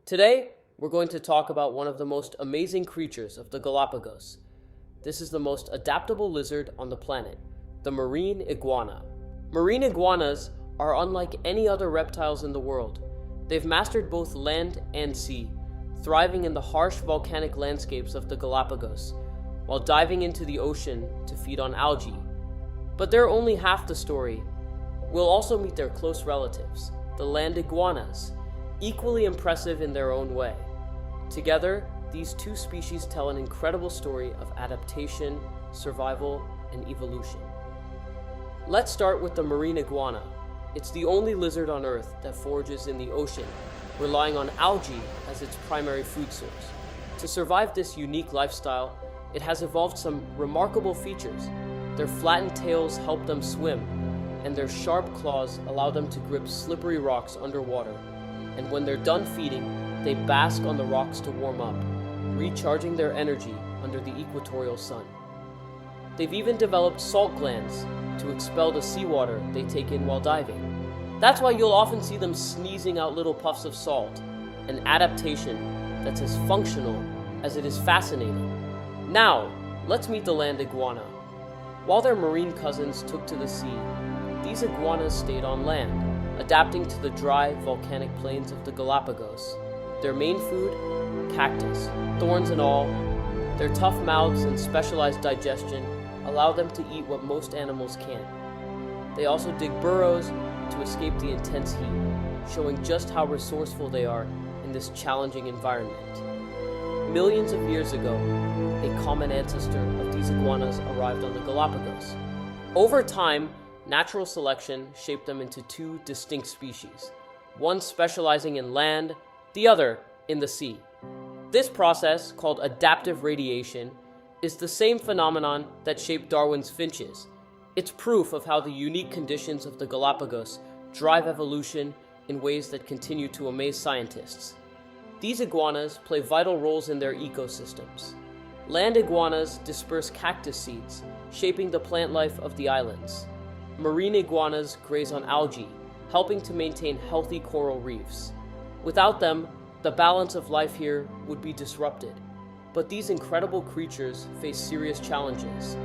Today, we're going to talk about one of the most amazing creatures of the Galapagos. This is the most adaptable lizard on the planet, the marine iguana. Marine iguanas are unlike any other reptiles in the world. They've mastered both land and sea, thriving in the harsh volcanic landscapes of the Galapagos, while diving into the ocean to feed on algae. But they're only half the story. We'll also meet their close relatives, the land iguanas, equally impressive in their own way. Together, these two species tell an incredible story of adaptation, survival, and evolution. Let's start with the marine iguana. It's the only lizard on Earth that forages in the ocean, relying on algae as its primary food source. To survive this unique lifestyle, it has evolved some remarkable features. Their flattened tails help them swim, and their sharp claws allow them to grip slippery rocks underwater. And when they're done feeding, they bask on the rocks to warm up, recharging their energy under the equatorial sun. They've even developed salt glands to expel the seawater they take in while diving. That's why you'll often see them sneezing out little puffs of salt, an adaptation that's as functional as it is fascinating. Now, let's meet the land iguana. While their marine cousins took to the sea, these iguanas stayed on land, adapting to the dry, volcanic plains of the Galapagos. Their main food? Cactus, thorns and all. Their tough mouths and specialized digestion allow them to eat what most animals can't. They also dig burrows to escape the intense heat, showing just how resourceful they are in this challenging environment. Millions of years ago, a common ancestor of these iguanas arrived on the Galapagos. Over time, natural selection shaped them into two distinct species, one specializing in land, the other in the sea. This process, called adaptive radiation, is the same phenomenon that shaped Darwin's finches. It's proof of how the unique conditions of the Galapagos drive evolution in ways that continue to amaze scientists. These iguanas play vital roles in their ecosystems. Land iguanas disperse cactus seeds, shaping the plant life of the islands. Marine iguanas graze on algae, helping to maintain healthy coral reefs. Without them, the balance of life here would be disrupted. But these incredible creatures face serious challenges.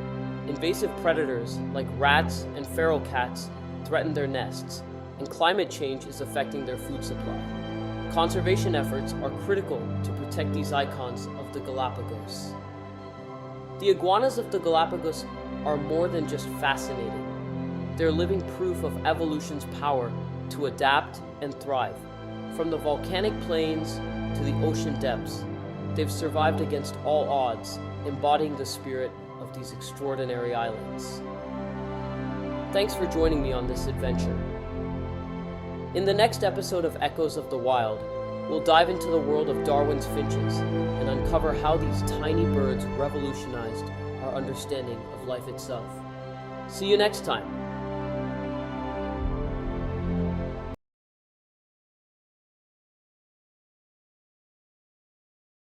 Invasive predators like rats and feral cats threaten their nests, and climate change is affecting their food supply. Conservation efforts are critical to protect these icons of the Galapagos. The iguanas of the Galapagos are more than just fascinating. They're living proof of evolution's power to adapt and thrive. From the volcanic plains to the ocean depths, they've survived against all odds, embodying the spirit of these extraordinary islands. Thanks for joining me on this adventure. In the next episode of Echoes of the Wild, we'll dive into the world of Darwin's finches and uncover how these tiny birds revolutionized our understanding of life itself. See you next time.